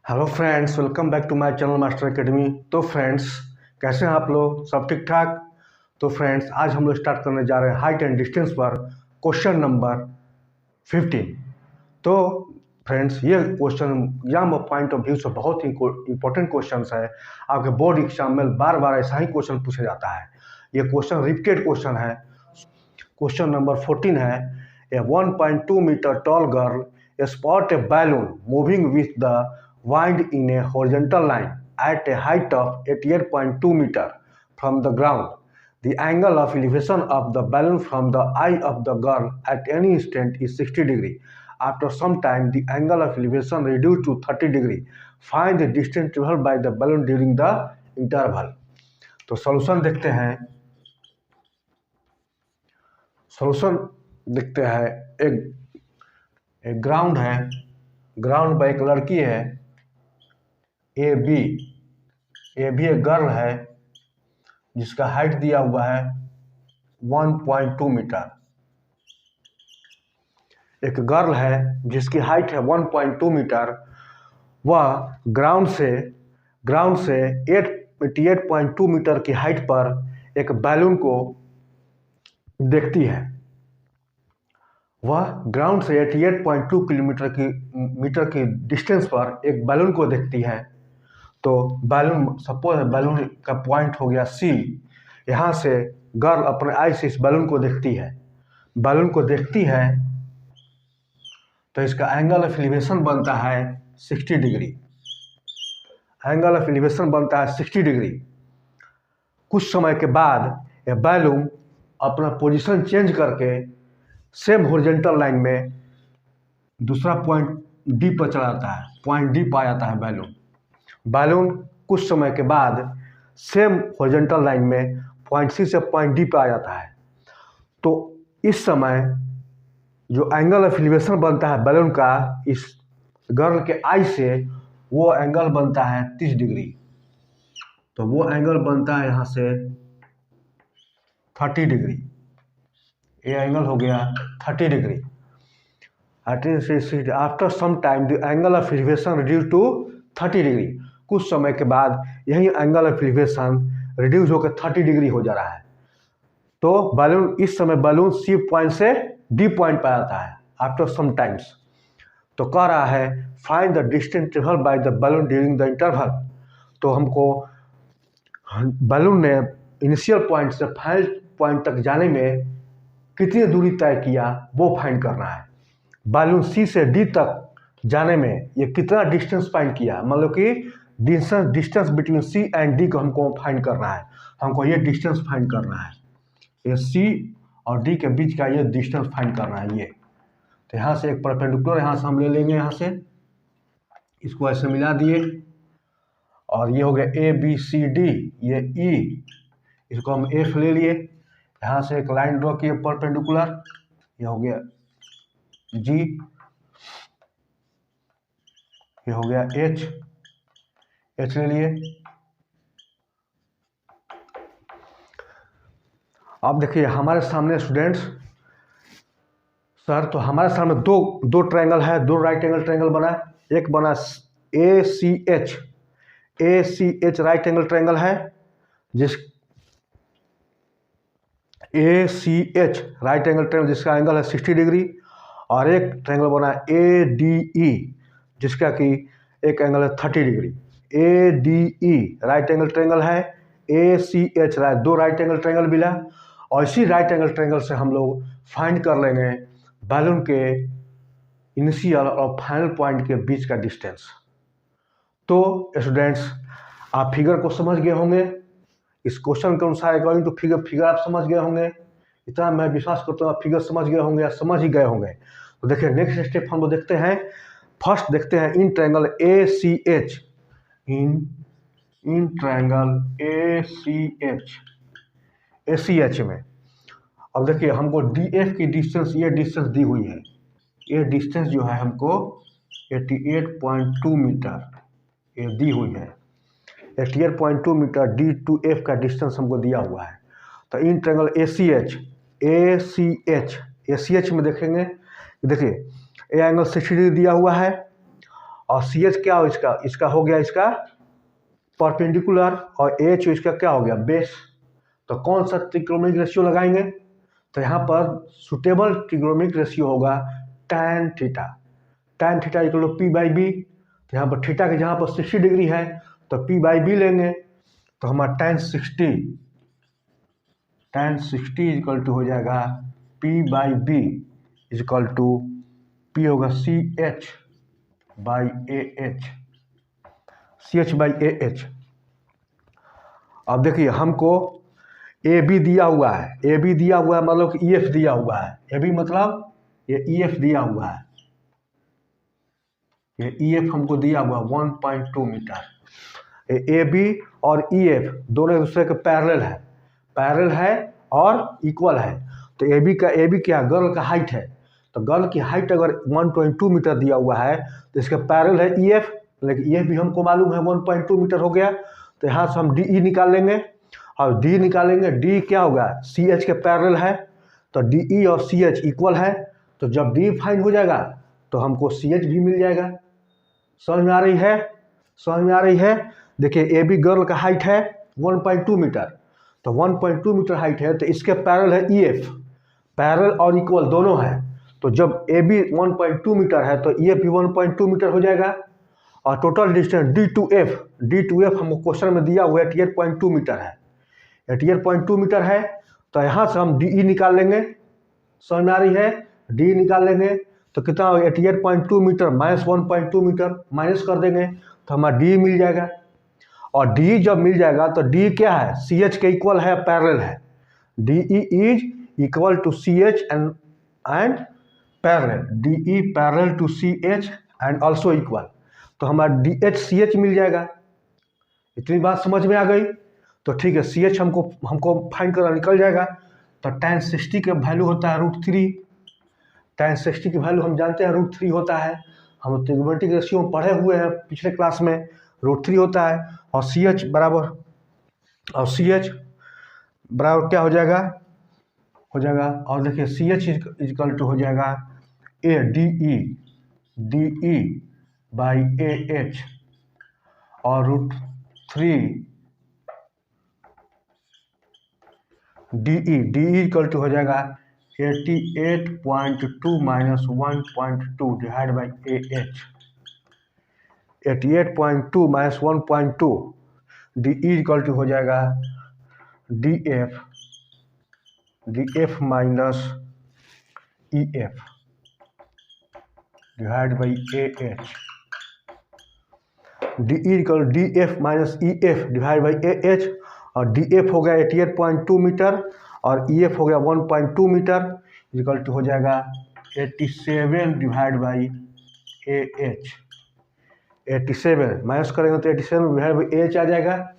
Hello friends, welcome back to my channel master academy. तो friends, कैसे हैं आप लोग? सब ठीक ठाक? तो फ्रेंड्स, आज हम लोग स्टार्ट करने जा रहे हैं हाइट एंड डिस्टेंस पर क्वेश्चन नंबर 15। तो फ्रेंड्स, ये question exam point of view से बहुत ही इंपॉर्टेंट क्वेश्चन है। आपके बोर्ड एग्जाम में बार बार ऐसा ही क्वेश्चन पूछा जाता है। ये क्वेश्चन रिपीटेड क्वेश्चन है। क्वेश्चन नंबर 14 है, A 1.2 metre tall girl spot a balloon moving with the wind in a horizontal line at a height of 88.2 meter from the ground. The angle of elevation of the balloon from the eye of the girl at any instant is 60 degree. After some time, the angle of elevation reduced to 30 degree. Find the distance traveled by the balloon during the interval. तो solution देखते हैं। Solution देखते हैं। एक ground है, ground पर एक लड़की है, ए बी एक गर्ल है जिसका हाइट दिया हुआ है 1.2 मीटर। एक गर्ल है जिसकी हाइट है 1.2 मीटर। वह ग्राउंड से 88.2 मीटर की हाइट पर एक बैलून को देखती है। वह ग्राउंड से 88.2 मीटर की डिस्टेंस पर एक बैलून को देखती है। तो बैलून, सपोज बैलून का पॉइंट हो गया सी। यहाँ से गर्ल अपने आई से इस बैलून को देखती है। बैलून को देखती है तो इसका एंगल ऑफ एलिवेशन बनता है 60 डिग्री। एंगल ऑफ एलिवेशन बनता है 60 डिग्री। कुछ समय के बाद यह बैलून अपना पोजीशन चेंज करके सेम हॉरिजॉन्टल लाइन में दूसरा पॉइंट डी पर चला जाता है। पॉइंट डी पर आ जाता है बैलून कुछ समय के बाद सेम हॉरिजॉन्टल लाइन में पॉइंट सी से पॉइंट डी पे आ जाता है। तो इस समय जो एंगल ऑफ एलिवेशन बनता है बैलून का इस गर्ल के आई से, वो एंगल बनता है 30 डिग्री। तो वो एंगल बनता है यहाँ से 30 डिग्री। ये एंगल हो गया 30 degree. After some time the angle of elevation reduce to 30 degree. कुछ समय के बाद यही एंगल ऑफ एलिवेशन रिड्यूस होकर 30 डिग्री हो जा रहा है। तो बैलून इस समय बैलून सी पॉइंट से डी पॉइंट पर आता है आफ्टर सम टाइम्स। तो कह रहा है find the distance travel by the balloon during the interval. तो हमको बैलून ने इनिशियल पॉइंट से फाइनल पॉइंट तक जाने में कितनी दूरी तय किया वो फाइंड करना है। बैलून सी से डी तक जाने में ये कितना डिस्टेंस फाइंड किया, मतलब कि distance between C and D को हमको फाइंड करना है। हमको ये डिस्टेंस फाइंड करना है। ये सी और डी के बीच का ये डिस्टेंस फाइंड करना है। ये तो यहाँ से एक परपेंडिकुलर यहाँ से हम ले लेंगे, यहाँ से इसको ऐसे मिला दिए और ये हो गया ए बी सी डी, ये ई, इसको हम एफ ले लिए। यहाँ से एक लाइन ड्रॉ किए परपेंडिकुलर, ये हो गया जी, ये हो गया एच ले लिए। अब देखिए हमारे सामने स्टूडेंट्स, सर, तो हमारे सामने दो ट्रायंगल है, दो राइट एंगल ट्रायंगल बना है। एक बना A C H right angle triangle है, A C H right angle triangle जिसका एंगल है 60 डिग्री। और एक ट्रायंगल बना ए डी ई जिसका कि एक एंगल है 30 डिग्री। ए D E right angle triangle है, ए सी एच दो राइट एंगल ट्रायंगल मिला। और इसी राइट एंगल ट्रायंगल से हम लोग फाइंड कर लेंगे बैलून के इनिशियल और फाइनल पॉइंट के बीच का डिस्टेंस। तो स्टूडेंट्स, आप फिगर को समझ गए होंगे। इस क्वेश्चन के अनुसार अकॉर्डिंग टू फिगर आप समझ गए होंगे। इतना मैं विश्वास करता हूँ आप फिगर समझ गए होंगे या समझ ही गए होंगे। तो देखिए नेक्स्ट स्टेप हम लोग देखते हैं। फर्स्ट देखते हैं in triangle A C H, in triangle A C H में। अब देखिए हमको डी एफ की डिस्टेंस, ये डिस्टेंस दी हुई है। ये डिस्टेंस जो है हमको 88.2 मीटर ये दी हुई है। 88.2 मीटर डी टू एफ का डिस्टेंस हमको दिया हुआ है। तो इन ट्रायंगल ए सी एच में देखेंगे, देखिए ए एंगल 60 डिग्री दिया हुआ है और सी एच क्या हो इसका, इसका हो गया इसका परपेंडिकुलर, और एच इसका क्या हो गया बेस। तो कौन सा ट्रिग्नोमेट्रिक रेशियो लगाएंगे, तो यहाँ पर सुटेबल ट्रिग्नोमेट्रिक रेशियो होगा tan theta. tan theta equal to P by B. तो यहाँ पर थीटा के जहाँ पर 60 डिग्री है तो पी बाई बी लेंगे, तो हमारा tan 60 इक्वल टू हो जाएगा P by B equal to P होगा C H by A H, C H by A H. अब देखिए हमको ए बी दिया हुआ है, ए बी दिया हुआ है मतलब कि ई एफ दिया हुआ है, ए बी मतलब ये ई एफ दिया हुआ है, ये ई एफ हमको दिया हुआ 1.2 मीटर। ए बी और ई एफ दोनों एक दूसरे के पैरेलल है और इक्वल है। तो ए बी क्या गर्ल का हाइट है, तो गर्ल की हाइट अगर 1.2 मीटर दिया हुआ है तो इसका पैरेलल है ई एफ, लेकिन ई एफ भी हमको मालूम है 1.2 मीटर हो गया। तो यहाँ से हम डी ई निकाल लेंगे, और डी निकालेंगे, डी क्या होगा सी एच के पैरेलल है, तो डी ई और सी एच इक्वल है। तो जब डी फाइंड हो जाएगा तो हमको सी एच भी मिल जाएगा। समझ में आ रही है, समझ में आ रही है। देखिए ए बी गर्ल का हाइट है 1.2 मीटर, तो 1.2 मीटर हाइट है, तो इसके पैरेलल है ई एफ, पैरेलल और इक्वल दोनों है। तो जब ए बी 1.2 मीटर है तो ई एफ भी 1.2 मीटर हो जाएगा। और total distance D to F हमको क्वेश्चन में दिया हुआ है 88.2 मीटर है, 88.2 मीटर है। तो यहाँ से हम डी ई निकाल लेंगे, समझ में आ रही है, डी निकाल लेंगे तो कितना होगा 88.2 मीटर माइनस 1.2 मीटर, माइनस कर देंगे तो हमारा डी मिल जाएगा। और डी जब मिल जाएगा तो डी क्या है सी एच के इक्वल है, पैरेलल है। D E is equal to C H and parallel, D E parallel to C H and also equal. तो हमारा डी एच सी एच मिल जाएगा। इतनी बात समझ में आ गई। तो ठीक है, सी एच हमको फाइंड करना निकल जाएगा। तो tan 60 का वैल्यू होता है √3, tan 60 की वैल्यू हम जानते हैं √3 होता है, हम ट्रिग्नोमेट्रिक रेशियो में पढ़े हुए हैं पिछले क्लास में, √3 होता है। और सी एच बराबर क्या हो जाएगा, और देखिए सी एच इक्वल टू हो जाएगा A D E by A H और √3 डी ई इक्वल टू हो जाएगा 88.2 minus 1.2 divide by A H, 88.2 minus 1.2, D E equal to हो जाएगा D F minus E F divide by A H, D E equal D F minus E F divide by A H. और D F हो गया 88.2 metre और E F हो गया 1.2 metre, equal to हो जाएगा 87 divide by A H. 87 minus करेंगे तो 87 डिवाइड बाई ए एच आ जाएगा।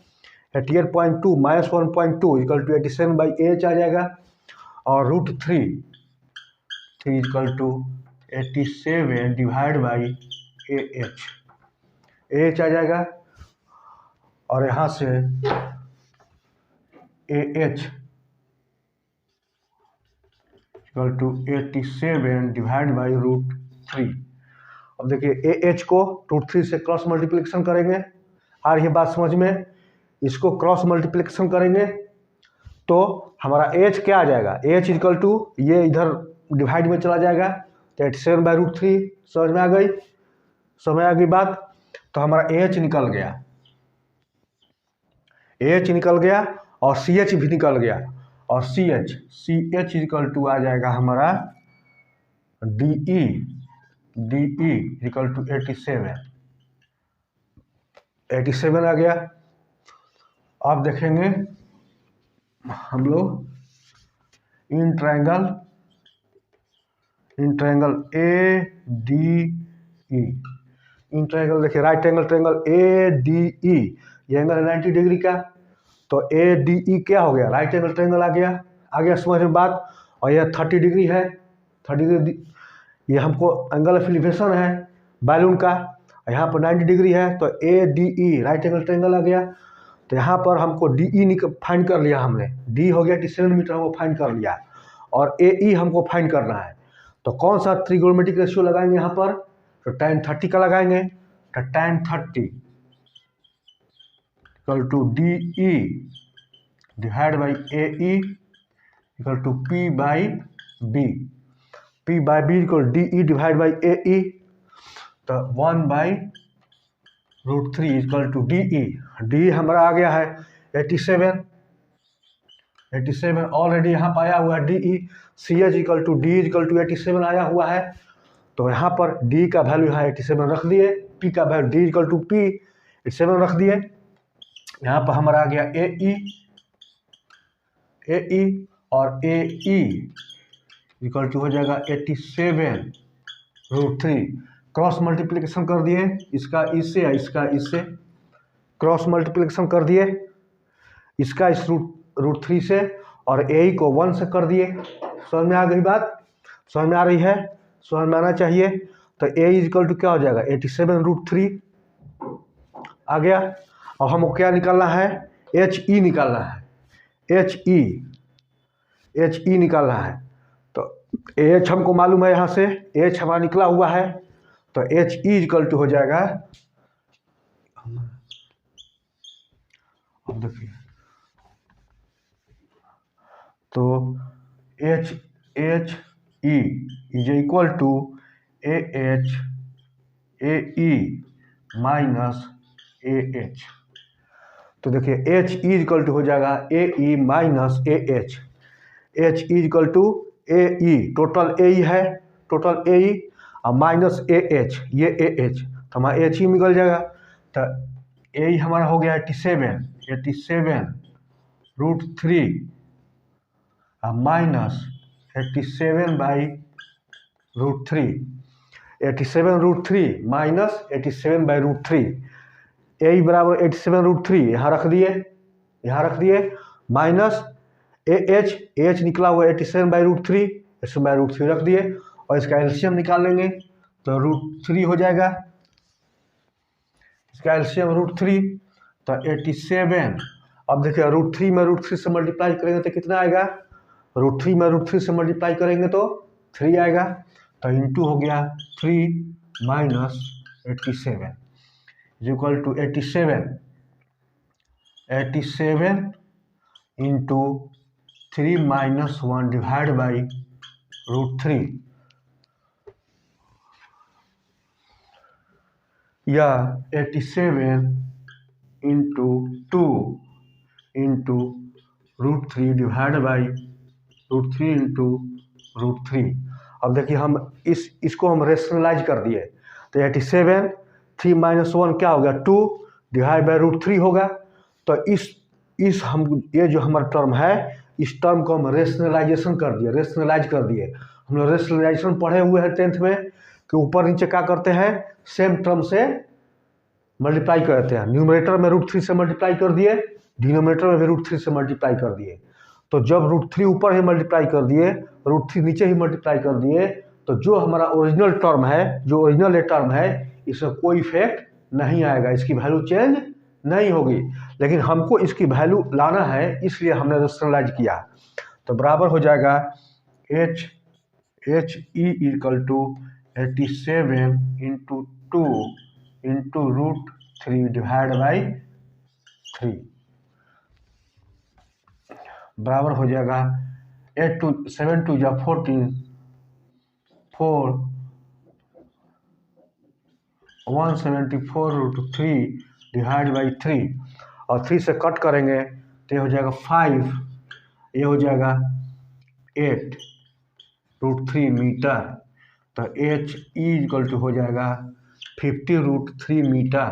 88.2 minus 1.2 equal to 87 by A H आ जाएगा। और √3 equal to 87 divide by A H आ जाएगा। और यहाँ से A H equal to 87 divide by √3। अब देखिए ए एच को √3 से क्रॉस मल्टीप्लिकेशन करेंगे, आ रही है बात समझ में। इसको क्रॉस मल्टीप्लिकेशन करेंगे तो हमारा एच क्या आ जाएगा, एच इक्वल टू ये इधर डिवाइड में चला जाएगा तो 87 बाई √3। समझ में आ गई, समझ आ गई बात। तो हमारा एच निकल गया और सी एच भी निकल गया। और सी एच इक्वल टू आ जाएगा हमारा डी ई इक्वल टू 87 आ गया। अब देखेंगे हम लोग in triangle A D E, in triangle देखिए right angle triangle A D E, ये एंगल है 90 डिग्री का। तो ए डी ई क्या हो गया, राइट एंगल ट्रायंगल आ गया समझ में बात। और यह 30 डिग्री है, 30 डिग्री ये हमको एंगल ऑफ एलिवेशन है बैलून का। यहाँ पर 90 डिग्री है तो A D E right angle triangle आ गया। तो यहाँ पर हमको डी ई फाइंड कर लिया हमने, डी हो गया 87 मीटर हमको फाइंड कर लिया, और ए ई हमको फाइंड करना है। तो कौन सा ट्रिग्नोमेट्रिक रेशियो लगाएंगे यहाँ पर, तो tan 30 का लगाएंगे। तो tan 30 equal to DE divide by AE equal to P by B। P by B equal DE divide by AE, तो 1/√3 इक्वल टू DE। DE हमारा आ गया है 87 ऑलरेडी यहाँ पर आया हुआ है DE। CH equal to DE equal to 87 आया हुआ है, तो यहाँ पर D का वैल्यू है 87 रख दिए, P का value D equal to P 87 रख दिए। यहाँ पर हमारा आ गया AE और AE इक्वल टू हो जाएगा 87√3। क्रॉस मल्टीप्लिकेशन कर दिए, इसका इससे इसका इससे क्रॉस मल्टीप्लिकेशन कर दिए, इसका इस √3 से और AE को 1 से कर दिए। समझ में आ गई बात? समझ में आ रही है? समझ में आना चाहिए। तो AE इक्वल टू क्या हो जाएगा 87√3 आ गया। अब हमको क्या निकालना है? HE निकालना है। HE निकालना है, तो H हमको मालूम है, यहाँ से H हमारा निकला हुआ है, तो HE इक्वल टू हो जाएगा, अब देखिए, तो HE is equal to AH AE minus AH। तो देखिए HE इक्वल टू हो जाएगा AE minus AH। HE equal to AE, total AE है, टोटल AE और माइनस AH, ये AH, तो हमारा HE निकल जाएगा। तो AE हमारा हो गया 87√3 माइनस 87/√3, 87√3 माइनस 87/√3। AE बराबर 87√3 यहाँ रख दिए, माइनस AH निकला हुआ 87/√3, 87/√3 रख दिए, और इसका एलसीएम निकाल लेंगे तो √3 हो जाएगा। इसका एलसीएम √3, तो 87। अब देखिए √3 में √3 से मल्टीप्लाई करेंगे तो कितना आएगा? √3 में √3 से मल्टीप्लाई करेंगे तो 3 आएगा, तो इंटू हो गया 3 minus 87 equal to 87 into 3 minus 1 divide by √3, या 87 into 2 into √3 divide by √3 into √3। अब देखिए हम इसको हम रेशनलाइज कर दिए, तो 87 3 माइनस 1 क्या हो गया 2 डिवाइड बाई √3 होगा। तो इस हम ये जो हमारा टर्म है, इस टर्म को हम रेशनलाइज कर दिए। हम लोग रेशनलाइजेशन पढ़े हुए हैं 10th में कि ऊपर नीचे क्या करते हैं, सेम टर्म से मल्टीप्लाई करते हैं। न्यूमरेटर में √3 से मल्टीप्लाई कर दिए, डिनोमिनेटर में भी √3 से मल्टीप्लाई कर दिए। तो जब √3 ऊपर ही मल्टीप्लाई कर दिए, √3 नीचे ही मल्टीप्लाई कर दिए, तो जो हमारा ओरिजिनल टर्म है, जो ओरिजिनल टर्म है, इसमें कोई इफेक्ट नहीं आएगा, इसकी वैल्यू चेंज नहीं होगी। लेकिन हमको इसकी वैल्यू लाना है, इसलिए हमने रेशनलाइज किया। तो बराबर हो जाएगा HE equal to 87 into 2 into √3 divide by 3 बराबर हो जाएगा 7 2 या 14 4 174√3 डिवाइड बाई 3, और 3 से कट करेंगे तो ये हो जाएगा 5, ये हो जाएगा 8√3 मीटर। तो HE इक्वल टू हो जाएगा 50√3 मीटर।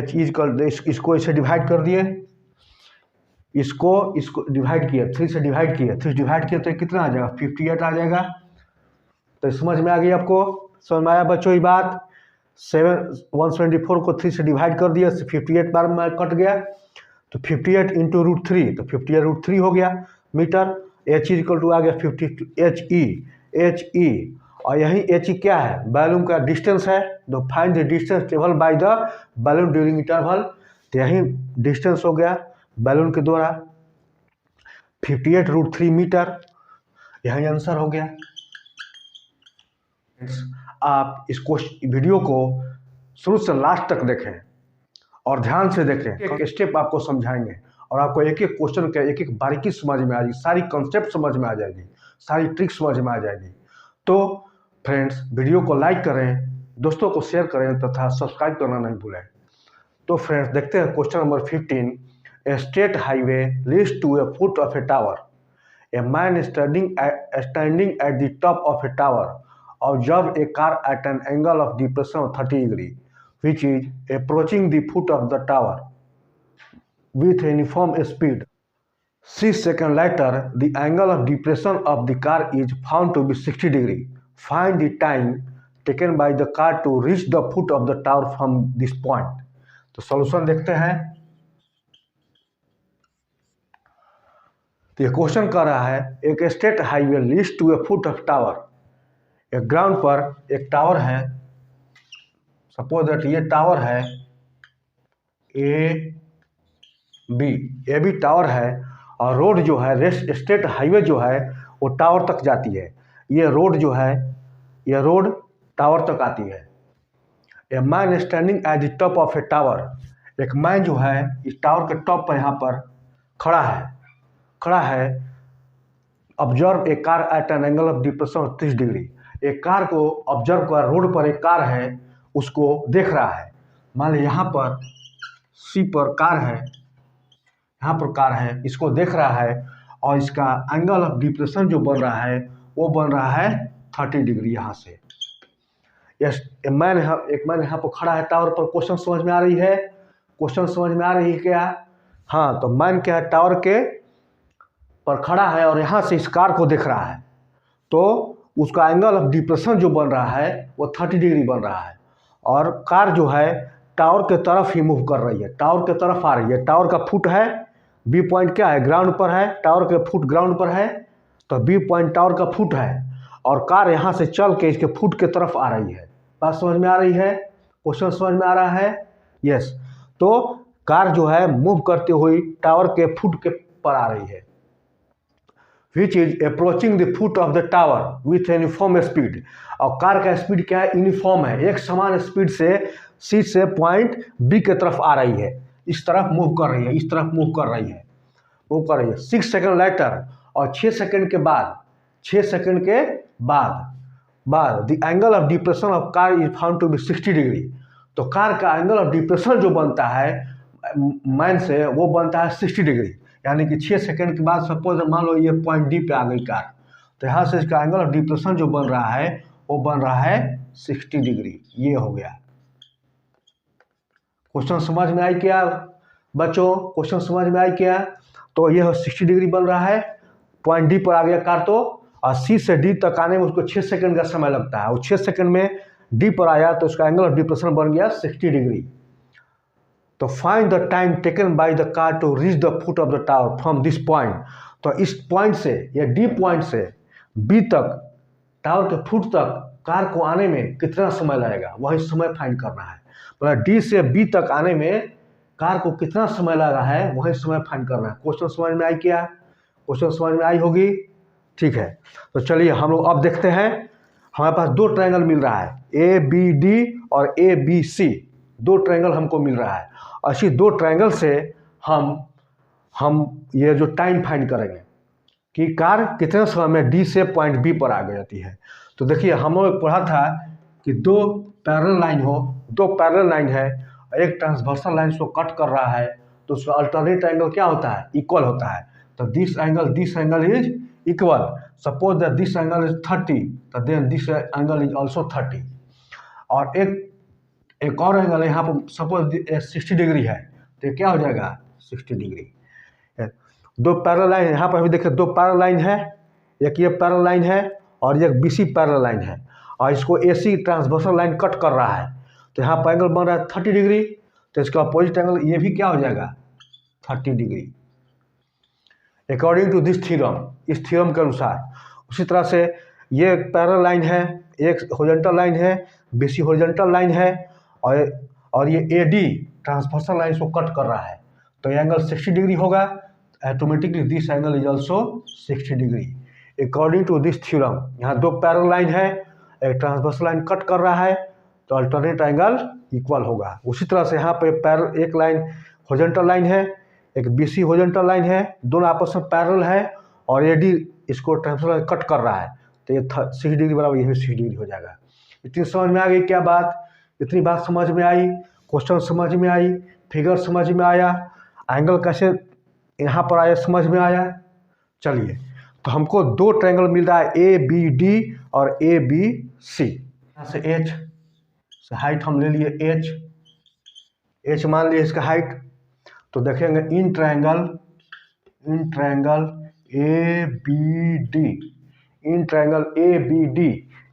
HE इक्वल, इसको इसे डिवाइड कर दिए, इसको डिवाइड किया, 3 से डिवाइड किया, 3 से डिवाइड किया तो कितना आ जाएगा 58 आ जाएगा। तो समझ में आ गई आपको? समझ में आया बच्चों ये बात? 174 को 3 से डिवाइड कर दिया, 58 बार में कट गया, तो 58 इंटू √3, तो 58√3 हो गया मीटर। HE इक्वल टू आ गया 50 HE, और यही HE क्या है? बैलून का डिस्टेंस है। तो find the distance travel by the balloon during interval, तो यही डिस्टेंस हो गया बैलून के द्वारा 58√3 मीटर, यही आंसर हो गया। आप इस वीडियो को शुरू से लास्ट तक देखें और ध्यान से देखें। एक स्टेप आपको समझाएंगे और आपको एक एक क्वेश्चन के एक एक बारीकी समझ में आ जाएगी, सारी कॉन्सेप्ट समझ में आ जाएगी, सारी ट्रिक समझ में आ जाएगी। तो फ्रेंड्स, वीडियो को लाइक करें, दोस्तों को शेयर करें तथा सब्सक्राइब करना नहीं भूलें। तो फ्रेंड्स, देखते हैं question number 15। A state highway leads to a foot of a tower. A man standing at the top of a tower observed a car at an angle of depression of 30 degree, which is approaching the foot of the tower with a uniform speed. 6 seconds later, the angle of depression of the car is found to be 60 degree. Find the time taken by the car to reach the foot of the tower from this point. तो solution देखते हैं। तो ये question कर रहा है, एक state highway leads to a foot of tower. एक ग्राउंड पर एक टावर है, सपोज दैट ये टावर है ए बी टावर है, और रोड जो है स्टेट हाईवे जो है वो टावर तक जाती है। ये रोड जो है ये रोड टावर तक आती है। A man standing at the top of a tower. एक मैन जो है इस टावर के टॉप पर यहाँ पर खड़ा है। Observe a car eight an angle of depression of 30 degree. एक कार को ऑब्जर्व कर, रोड पर एक कार है उसको देख रहा है। मान लीजिए यहाँ पर सी पर कार है, यहाँ पर कार है, इसको देख रहा है और इसका एंगल ऑफ डिप्रेशन जो बन रहा है वो बन रहा है 30 डिग्री यहाँ से। यस, एक मैन यहाँ पर खड़ा है टावर पर। क्वेश्चन समझ में आ रही है? क्वेश्चन समझ में आ रही है क्या? हाँ, तो मैन क्या है, टावर के पर खड़ा है और यहाँ से इस कार को देख रहा है, तो उसका एंगल ऑफ डिप्रेशन जो बन रहा है वो 30 डिग्री बन रहा है। और कार जो है टावर के तरफ ही मूव कर रही है, टावर के तरफ आ रही है। टावर का फुट है, बी पॉइंट क्या है, ग्राउंड पर है, टावर के फुट ग्राउंड पर है, तो बी पॉइंट टावर का फुट है और कार यहाँ से चल के इसके फुट के तरफ आ रही है। बात समझ में आ रही है? क्वेश्चन समझ में आ रहा है? यस। तो कार जो है मूव करते हुए टावर के फुट के पर आ रही है, which is approaching the foot of the tower with a uniform speed। और कार का स्पीड क्या है, यूनिफॉर्म है, एक समान स्पीड से सी से पॉइंट बी के तरफ आ रही है, इस तरफ मूव कर रही है, इस तरफ मूव कर रही है। 6 सेकंड लेटर, और 6 सेकंड के बाद the angle of depression of car is found to be 60 degree. तो कार का एंगल ऑफ डिप्रेशन जो बनता है मैन से वो बनता है 60 डिग्री। यानी कि 6 सेकंड के बाद सपोज मान लो ये पॉइंट डी पे आ गई कार, तो यहाँ से इसका एंगल ऑफ डिप्रेशन जो बन रहा है वो बन रहा है 60 डिग्री। ये हो गया। क्वेश्चन समझ में आई क्या बच्चों? क्वेश्चन समझ में आई क्या? तो ये 60 डिग्री बन रहा है, पॉइंट डी पर आ गया कार, तो और सी से डी तक आने में उसको 6 सेकंड का समय लगता है, और 6 सेकंड में डी पर आया तो उसका एंगल ऑफ डिप्रेशन बन गया 60 डिग्री। तो find the time taken by the car to reach the foot of the tower from this point. तो इस पॉइंट से या डी पॉइंट से बी तक, टावर के फुट तक कार को आने में कितना समय लगेगा, वही समय फाइंड करना है। मतलब डी से बी तक आने में कार को कितना समय लगा है वही समय फाइंड करना है। क्वेश्चन समझ में आई क्या? क्वेश्चन समझ में आई होगी? ठीक है, तो चलिए हम लोग अब देखते हैं। हमारे पास 2 ट्रायंगल मिल रहा है, ए बी डी और ए बी सी, 2 ट्रायंगल हमको मिल रहा है। और इसी 2 ट्रायंगल से हम ये जो टाइम फाइंड करेंगे कि कार कितने समय में डी से पॉइंट बी पर आ जाती है। तो देखिए हम लोग पढ़ा था कि 2 पैरेलल लाइन है, एक ट्रांसवर्सल लाइन को कट कर रहा है, तो उसका अल्टरनेट एंगल क्या होता है, इक्वल होता है। तो this angle is equal. Suppose that this angle is 30, तो then this angle is also 30। और एक और एंगल है यहाँ पर, सपोज 60 डिग्री है, तो क्या हो जाएगा 60 डिग्री। 2 पैरेलल लाइन, यहाँ पर भी देखिए 2 पैरेलल लाइन है, एक ये पैरेलल लाइन है और एक बीसी पैरेलल लाइन है, और इसको एसी ट्रांसवर्सल लाइन कट कर रहा है। तो यहाँ पर एंगल बन रहा है 30 डिग्री, तो इसका अपोजिट एंगल ये भी क्या हो जाएगा 30 degree according to this theorem, इस थ्योरम के अनुसार। उसी तरह से ये एक पैरेलल लाइन है, एक हॉरिजॉन्टल लाइन है, बीसी हॉरिजॉन्टल लाइन है, और ये एडी ट्रांसवर्सल लाइन को कट कर रहा है, तो ये एंगल 60 डिग्री होगा। Automatically this angle is also 60 degree according to this theorem. यहाँ 2 पैरेलल लाइन है, एक ट्रांसवर्सल लाइन कट कर रहा है, तो अल्टरनेट एंगल इक्वल होगा। उसी तरह से यहाँ पे एक लाइन हॉरिजॉन्टल लाइन है, एक BC हॉरिजॉन्टल लाइन है, दोनों आपस में पैरेलल है और AD इसको ट्रांसफर कट कर रहा है, तो ये 60 डिग्री बराबर ये भी 60 डिग्री हो जाएगा। इतनी समझ में आ गई क्या बात? इतनी बात समझ में आई, क्वेश्चन समझ में आई, फिगर समझ में आया, एंगल कैसे यहाँ पर आया समझ में आया। चलिए, तो हमको दो ट्रायंगल मिल रहा है ABD और ABC। यहाँ से H से हाइट हम ले लिए, H मान लिए इसका हाइट। तो देखेंगे इन ट्रायंगल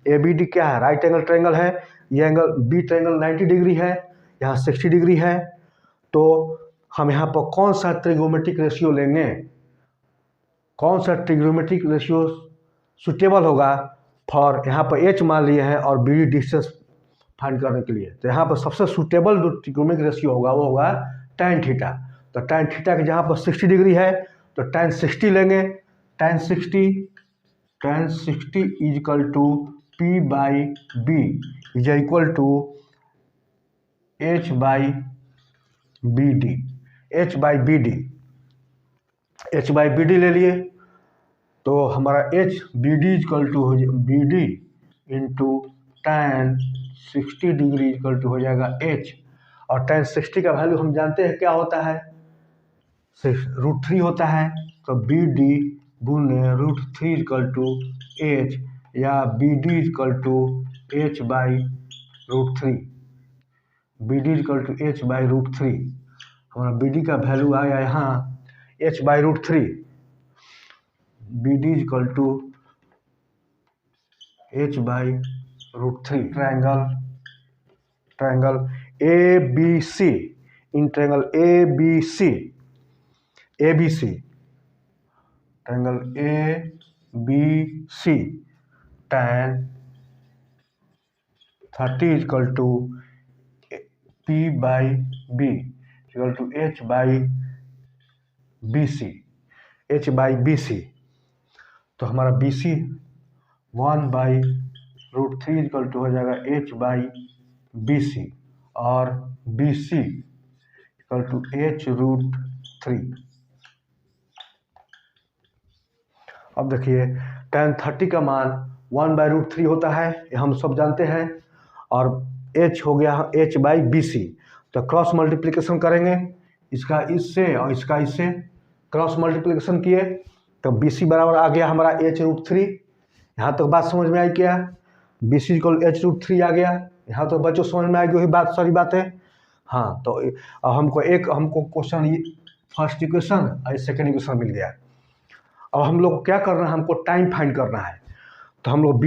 ABD क्या है? राइट एंगल ट्रायंगल है। ये एंगल B ट्रायंगल 90 डिग्री है, यहाँ 60 डिग्री है। तो हम यहाँ पर कौन सा ट्रिग्नोमेट्रिक रेशियो लेंगे, कौन सा ट्रिग्नोमेट्रिक रेशियो सुटेबल होगा फॉर, यहाँ पर H मान लिए हैं और BD डिस्टेंस फाइंड करने के लिए। तो यहाँ पर सबसे सुटेबल जो ट्रिग्नोमेट्रिक रेशियो होगा वो होगा tan थीटा। तो tan थीटा के जहाँ पर 60 डिग्री है तो tan 60 लेंगे। tan 60 is equal to P/B is equal to H/BD ले लिए। तो हमारा BD equal to BD into tan 60 degree equal to हो जाएगा H, और tan 60 का वैल्यू हम जानते हैं क्या होता है, √3 होता है। तो BD गुने √3 इक्वल टू H या BD equal to H/√3, BD equal to H/√3। हमारा BD का वैल्यू आया यहाँ H/√3, BD equal to H/√3। Triangle ABC, in triangle ABC triangle ABC tan 30 equal to P/B equal to H/BC। तो हमारा BC 1/√3 equal to हो जाएगा H/BC और BC equal to H√3। अब देखिए tan 30 का मान 1/√3 होता है, ये हम सब जानते हैं, और H हो गया H/BC। तो क्रॉस मल्टीप्लिकेशन करेंगे, इसका इससे और इसका इससे क्रॉस मल्टीप्लिकेशन किए तो BC बराबर आ गया हमारा H√3। यहाँ तक बात समझ में आई क्या? BC इक्वल H√3 आ गया। यहाँ तो बच्चों समझ में आएगी वही बात, सारी बातें। हाँ, तो हमको क्वेश्चन फर्स्ट इक्वेशन और सेकेंड इक्वेशन मिल गया। अब हम लोग क्या करना है, हमको टाइम फाइंड करना है। तो हम लोग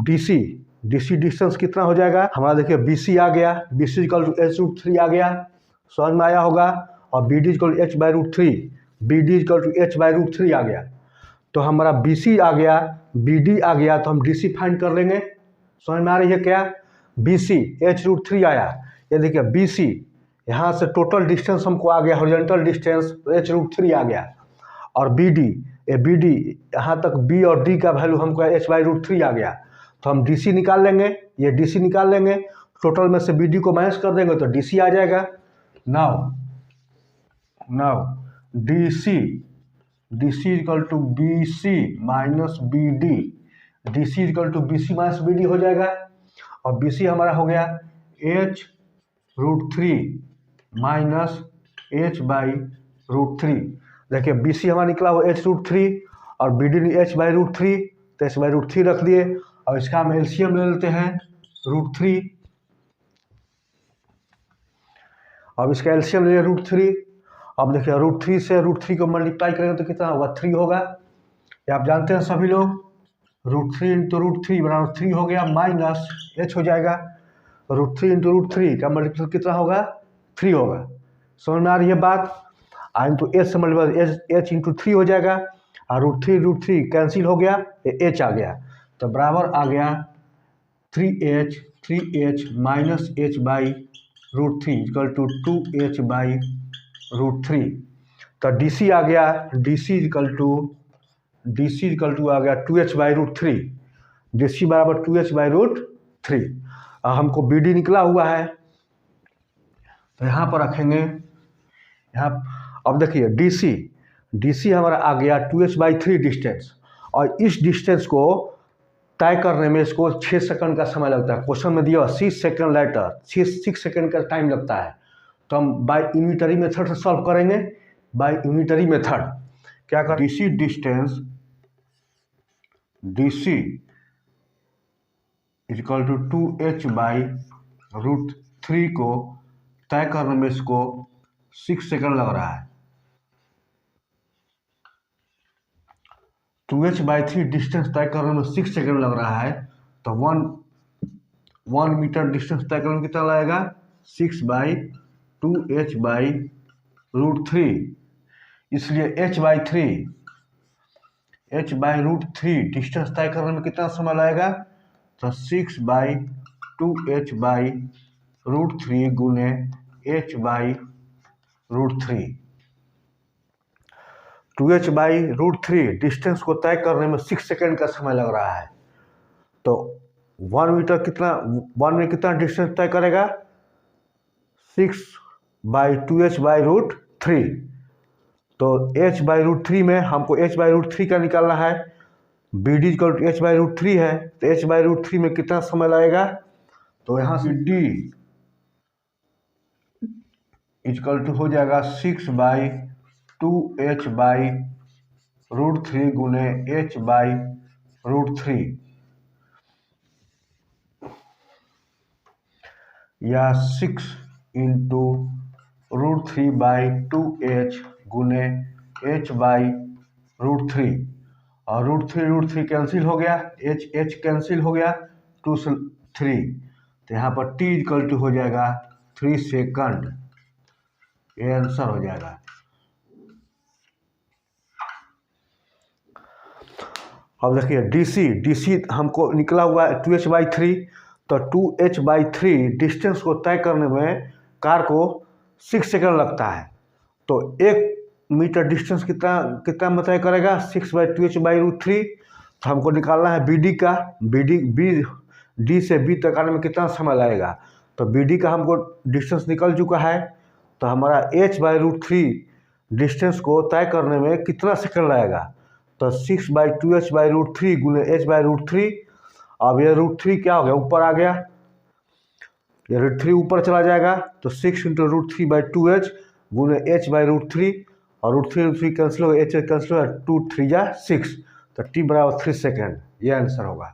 DC डिस्टेंस कितना हो जाएगा हमारा, देखिए BC आ गया, BC इक्वल टू H√3 आ गया, समझ में आया होगा। और BD equal to H/√3, BD equal to H/√3 आ गया। तो हमारा BC आ गया, BD आ गया, तो हम DC फाइंड कर लेंगे। समझ में आ रही है क्या? BC H√3 आया, ये देखिए BC यहाँ से टोटल डिस्टेंस हमको आ गया, हॉरिजॉन्टल डिस्टेंस H√3 आ गया। और BD यहाँ तक B और D का वैल्यू हमको H/√3 आ गया। तो हम DC निकाल लेंगे, ये DC निकाल लेंगे, टोटल में से BD को माइनस कर देंगे तो DC आ जाएगा। Now DC equal to BC minus BD, DC equal to BC minus BD हो जाएगा। और BC हमारा हो गया H√3 माइनस H/√3। देखिए BC हमारा निकला वो H√3 और BD H/√3, तो H/√3 रख दिए और इसका हम एलसीएम ले लेते हैं √3। अब इसका एलसीएम ले √3। अब देखिए √3 से √3 को मल्टीप्लाई करेंगे तो कितना होगा, 3 होगा। ये आप जानते हैं सभी लोग, √3 इंटू √3 बराबर 3 हो गया, माइनस H हो जाएगा। √3 इंटू √3 का मल्टीप्लाई कितना होगा, 3 होगा। समझ में आ रही है बात? इंटू H से मल्टीप्लाई H इंटू 3 हो जाएगा, और √3 कैंसिल हो गया, ये H आ गया। तो बराबर आ गया 3H minus H/√3 equal to 2H/√3। तो DC आ गया, DC इक्वल टू आ गया 2H/√3, DC बराबर 2H/√3। हमको BD निकला हुआ है, तो यहाँ पर रखेंगे, यहाँ अब देखिए डी सी हमारा आ गया 2h/3 डिस्टेंस, और इस डिस्टेंस को तय करने में इसको 6 सेकंड का समय लगता है। क्वेश्चन में दिया 6 सेकंड लेटर, 6 सेकंड का टाइम लगता है। तो हम बाय यूनिटरी मेथड से सॉल्व करेंगे। बाय यूनिटरी मेथड क्या कर, D C equal to 2h/√3 को तय करने में इसको 6 सेकंड लग रहा है। 2h/3 डिस्टेंस तय करने में 6 सेकंड लग रहा है, तो 1 मीटर डिस्टेंस तय करने में कितना लगेगा, 6/2h/√3। इसलिए h/√3 डिस्टेंस तय करने में कितना समय लगेगा, तो 6/2h/√3 गुने h/√3। 2h/√3 डिस्टेंस को तय करने में 6 सेकंड का समय लग रहा है। तो 1 मीटर कितना, 1 में कितना डिस्टेंस तय करेगा, 6/2h/√3। तो h/√3 में हमको h/√3 का निकालना है। B D equal to h/√3 है, तो h/√3 में कितना समय लगेगा, तो यहाँ से d इक्वल टू हो जाएगा 6/2h/√3 गुने h/√3, या 6 इंटू √3/2h गुने h/√3, और √3 कैंसिल हो गया, h कैंसिल हो गया, 2 से 3, तो यहाँ पर t इक्वल टू हो जाएगा 3 सेकंड। ये आंसर हो जाएगा। अब देखिए डी सी हमको निकला हुआ है 2h/3, तो 2h/3 डिस्टेंस को तय करने में कार को 6 सेकंड लगता है। तो 1 मीटर डिस्टेंस कितना में तय करेगा, 6/2h/√3। तो हमको निकालना है बी का, डी से बी तक आने में कितना समय लगेगा। तो बी का हमको डिस्टेंस निकल चुका है, तो हमारा h/√3 डिस्टेंस को तय करने में कितना सेकंड लगेगा, तो 6/2h/√3 गुने h/√3। अब ये √3 क्या हो गया, ऊपर आ गया, ये √3 ऊपर चला जाएगा, तो 6 इंटू √3/2h गुने h/√3, और √3 कैंसिल हो गया, h कैंसिल हो गया, 2 3 जा 6, तो t बराबर 3 सेकेंड। ये आंसर होगा।